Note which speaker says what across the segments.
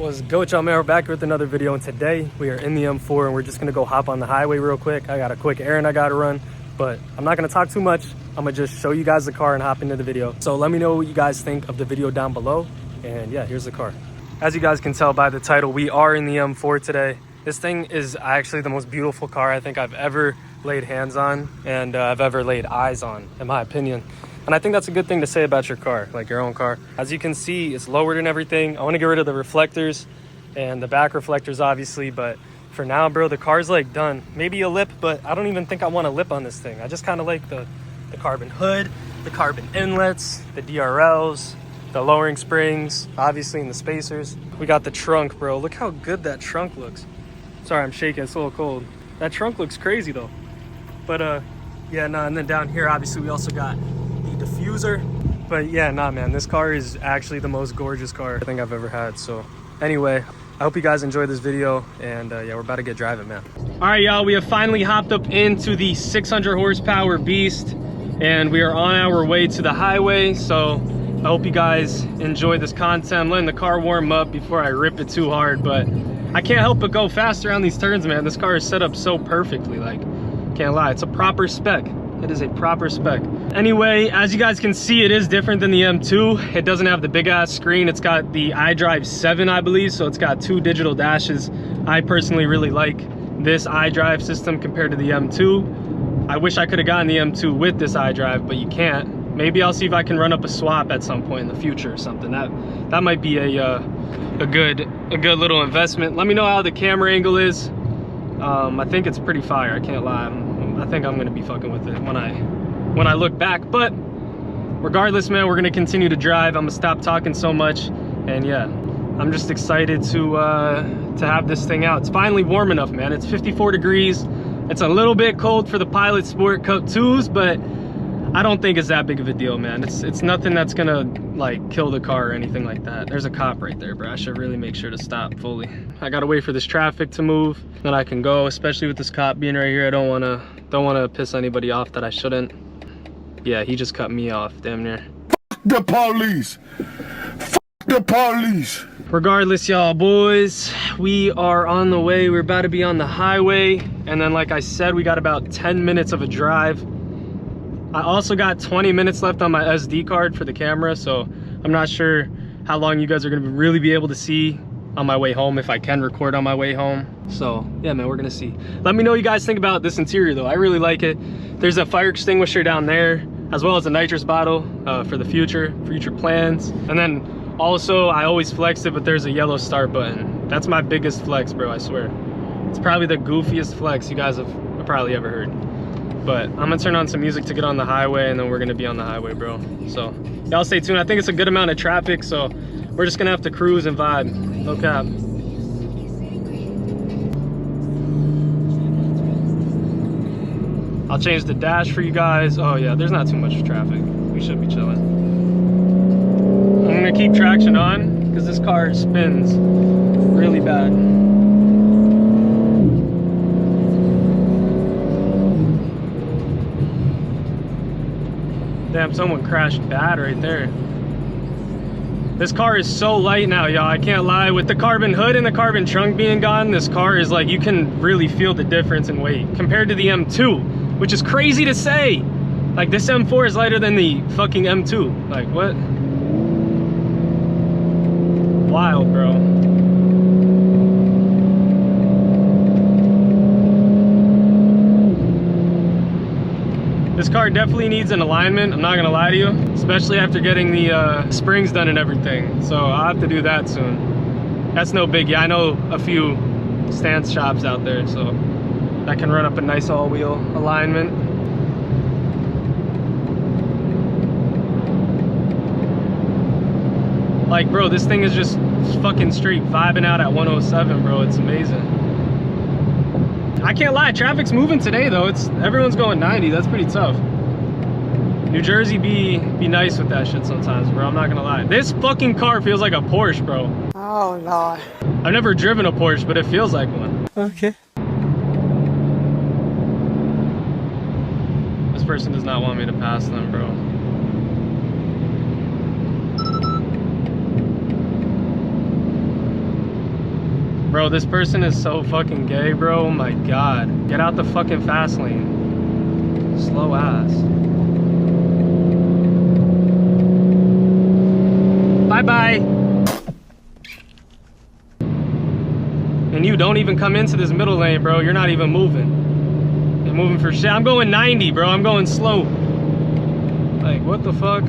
Speaker 1: What's good, y'all, man? We're back with another video, and today we are in the M4 and we're just gonna go hop on the highway real quick. I got a quick errand I gotta run, but I'm not gonna talk too much. I'm gonna just show you guys the car and hop into the video. So let me know what you guys think of the video down below, and yeah, here's the car. As you guys can tell by the title, we are in the M4 today. This thing is actually the most beautiful car I think I've ever laid hands on, and I've ever laid eyes on, in my opinion. And I think that's a good thing to say about your car, like your own car. As you can see, it's lowered and everything. I want to get rid of the reflectors and the back reflectors, obviously, but for now, bro, the car's like done. Maybe a lip, but I don't even think I want a lip on this thing. I just kind of like the carbon hood, the carbon inlets, the DRLs, the lowering springs, obviously, and the spacers. We got the trunk, bro. Look how good that trunk looks. Sorry, I'm shaking, it's a little cold. That trunk looks crazy though. But yeah, no, and then down here, obviously, we also got the diffuser. But yeah, nah, man, this car is actually the most gorgeous car I think I've ever had. So anyway, I hope you guys enjoyed this video, and yeah, we're about to get driving, man. All right, y'all, we have finally hopped up into the 600 horsepower beast, and we are on our way to the highway. So I hope you guys enjoy this content. I'm letting the car warm up before I rip it too hard, but I can't help but go fast around these turns, man. This car is set up so perfectly, like, can't lie, it's a proper spec. It is a proper spec. Anyway, as you guys can see, it is different than the M2. It doesn't have the big ass screen. It's got the iDrive 7, I believe, so it's got 2 digital dashes. I personally really like this iDrive system compared to the M2. I wish I could have gotten the M2 with this iDrive, but you can't. Maybe I'll see if I can run up a swap at some point in the future or something. That might be a good little investment. Let me know how the camera angle is. I think it's pretty fire, I can't lie. I think I'm gonna be fucking with it when I look back. But regardless, man, we're gonna continue to drive. I'm gonna stop talking so much, and yeah, I'm just excited to have this thing out. It's finally warm enough, man. It's 54 degrees. It's a little bit cold for the Pilot Sport Cup 2s, but I don't think it's that big of a deal, man. It's nothing that's gonna like kill the car or anything like that. There's a cop right there, bro. I should really make sure to stop fully. I gotta wait for this traffic to move, then I can go, especially with this cop being right here. I don't wanna piss anybody off that I shouldn't. Yeah, he just cut me off, damn near.
Speaker 2: F the police. F the police.
Speaker 1: Regardless, y'all boys, we are on the way. We're about to be on the highway, and then like I said, we got about 10 minutes of a drive. I also got 20 minutes left on my SD card for the camera, so I'm not sure how long you guys are gonna really be able to see on my way home, if I can record on my way home. So yeah, man, we're gonna see. Let me know what you guys think about this interior though. I really like it. There's a fire extinguisher down there, as well as a nitrous bottle for the future plans. And then also, I always flex it, but there's a yellow start button. That's my biggest flex, bro, I swear. It's probably the goofiest flex you guys have probably ever heard. But I'm gonna turn on some music to get on the highway, and then we're gonna be on the highway, bro. So y'all stay tuned. I think it's a good amount of traffic, so we're just gonna have to cruise and vibe, no cap. I'll change the dash for you guys. Oh yeah, there's not too much traffic. We should be chilling. I'm gonna keep traction on because this car spins really bad. Damn, someone crashed bad right there. This car is so light now, y'all. I can't lie. With the carbon hood and the carbon trunk being gone, this car is like, you can really feel the difference in weight compared to the M2, which is crazy to say. Like, this M4 is lighter than the fucking M2. Like, what? Wild, bro. This car definitely needs an alignment, I'm not gonna lie to you, especially after getting the springs done and everything. So I'll have to do that soon. That's no biggie. I know a few stance shops out there, so that can run up a nice all-wheel alignment. Like, bro, this thing is just fucking straight vibing out at 107, bro. It's amazing. I can't lie, traffic's moving today though. Everyone's going 90, that's pretty tough. New Jersey be nice with that shit sometimes, bro. I'm not gonna lie. This fucking car feels like a Porsche, bro.
Speaker 3: Oh Lord.
Speaker 1: I've never driven a Porsche, but it feels like one.
Speaker 3: Okay.
Speaker 1: This person does not want me to pass them, bro. Bro, this person is so fucking gay, bro. Oh my god. Get out the fucking fast lane. Slow ass. Bye-bye. And you don't even come into this middle lane, bro. You're not even moving. You're moving for shit. I'm going 90, bro. I'm going slow. Like, what the fuck?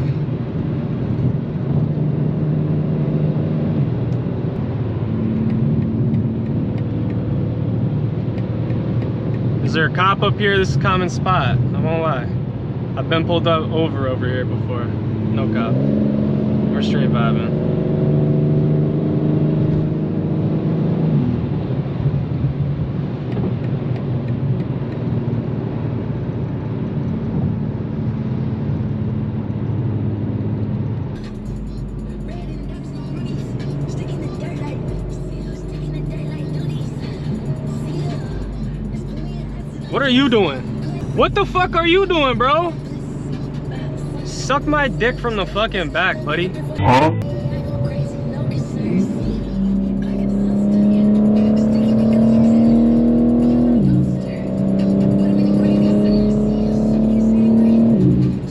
Speaker 1: Is there a cop up here? This is a common spot. I won't lie. I've been pulled up over here before. No cop. We're straight vibing. What are you doing? What the fuck are you doing, bro? Suck my dick from the fucking back, buddy.
Speaker 2: Huh?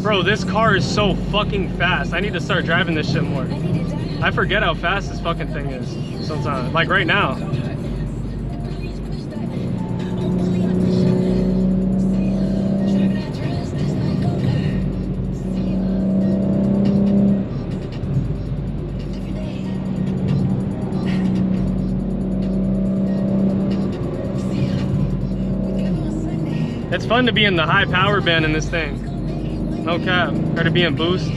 Speaker 1: Bro, this car is so fucking fast. I need to start driving this shit more. I forget how fast this fucking thing is sometimes. Like right now. It's fun to be in the high power band in this thing. No cap. Or to be in boost.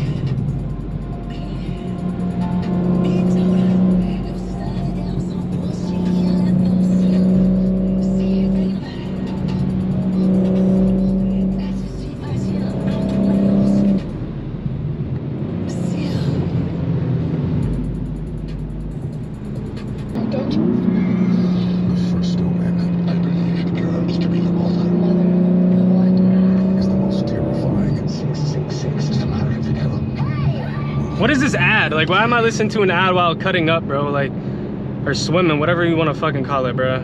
Speaker 2: First omen, I believed girls to be the mother. Is the most terrifying. 666 is the matter of the devil.
Speaker 1: What is this ad? Like, why am I listening to an ad while cutting up, bro? Like, or swimming, whatever you want to fucking call it, bro.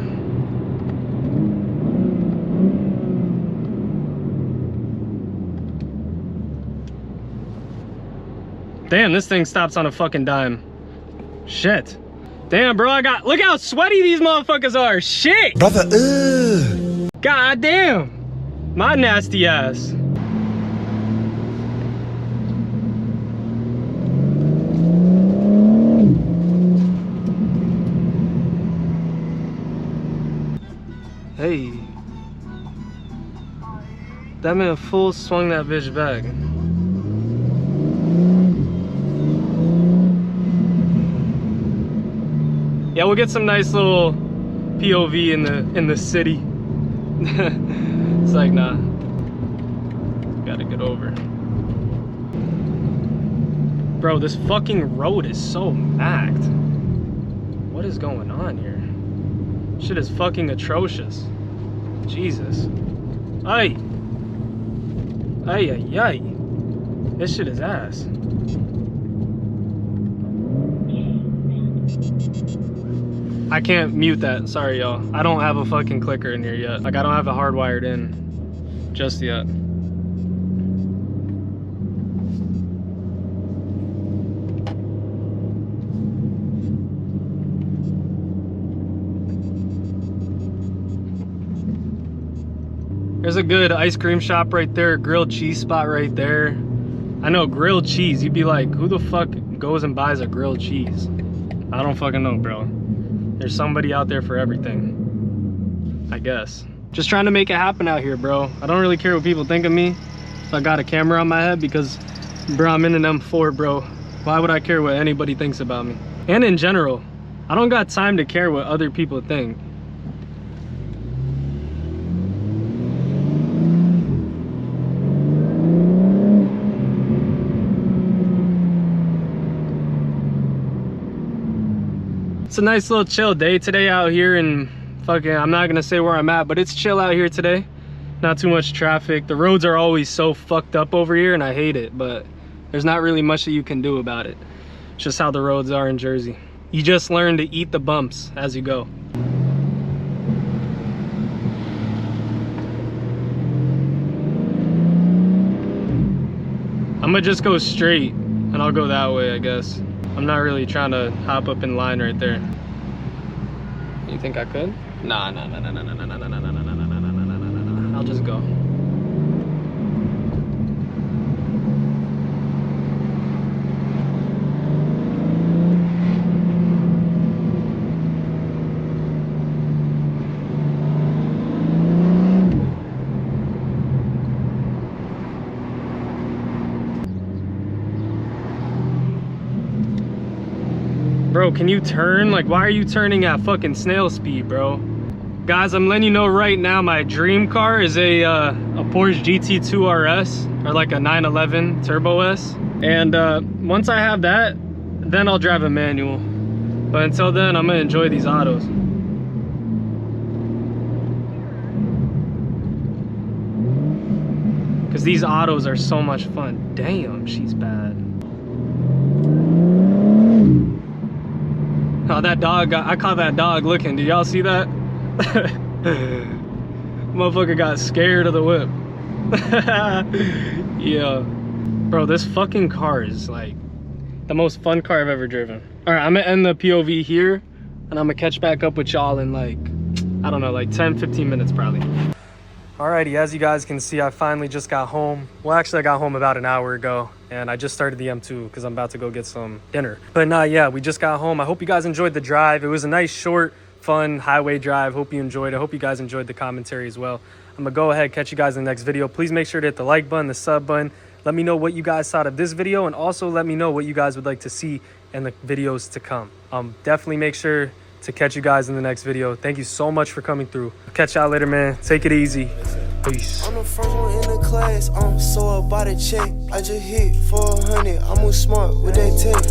Speaker 1: Damn, this thing stops on a fucking dime. Shit. Damn, bro, look how sweaty these motherfuckers are. Shit.
Speaker 2: Brother, ugh.
Speaker 1: God damn. My nasty ass. Hey. That man full swung that bitch back. Yeah, we'll get some nice little POV in the city. It's like, nah. Gotta get over. Bro, this fucking road is so packed. What is going on here? Shit is fucking atrocious. Jesus. Ay. Ay, ay, ay. This shit is ass. I can't mute that. Sorry, y'all. I don't have a fucking clicker in here yet. Like, I don't have it hardwired in just yet. There's a good ice cream shop right there, grilled cheese spot right there. I know, grilled cheese. You'd be like, who the fuck goes and buys a grilled cheese? I don't fucking know, bro. There's somebody out there for everything, I guess. Just trying to make it happen out here, bro. I don't really care what people think of me if I got a camera on my head, because, bro, I'm in an M4, bro. Why would I care what anybody thinks about me? And in general, I don't got time to care what other people think. It's a nice little chill day today out here, and fucking, I'm not gonna say where I'm at, but it's chill out here today. Not too much traffic. The roads are always so fucked up over here, and I hate it, but there's not really much that you can do about it. It's just how the roads are in Jersey. You just learn to eat the bumps as you go. I'm gonna just go straight and I'll go that way, I guess. I'm not really trying to hop up in line right there. You think I could? Nah. I'll just go. Bro, can you turn? Like, why are you turning at fucking snail speed, bro? Guys, I'm letting you know right now, my dream car is a Porsche GT2 RS, or like a 911 Turbo S. And once I have that, then I'll drive a manual. But until then, I'm gonna enjoy these autos. Because these autos are so much fun. Damn, she's bad. Oh, that dog I caught that dog looking. Did y'all see that? Motherfucker got scared of the whip. Yeah. Bro, this fucking car is like the most fun car I've ever driven. All right, I'm gonna end the POV here and I'm gonna catch back up with y'all in like, I don't know, like 10-15 minutes probably. Alrighty, as you guys can see, I finally just got home. Well, actually I got home about an hour ago and I just started the M2 because I'm about to go get some dinner. But yeah, we just got home. I hope you guys enjoyed the drive. It was a nice, short, fun highway drive. Hope you enjoyed it. I hope you guys enjoyed the commentary as well. I'm gonna go ahead, catch you guys in the next video. Please make sure to hit the like button, the sub button. Let me know what you guys thought of this video, and also let me know what you guys would like to see in the videos to come. Definitely make sure to catch you guys in the next video. Thank you so much for coming through. Catch y'all later, man. Take it easy. Peace.
Speaker 3: I'm the first one in the class. I'm so about a check. I just hit 400. I move smart with that tech.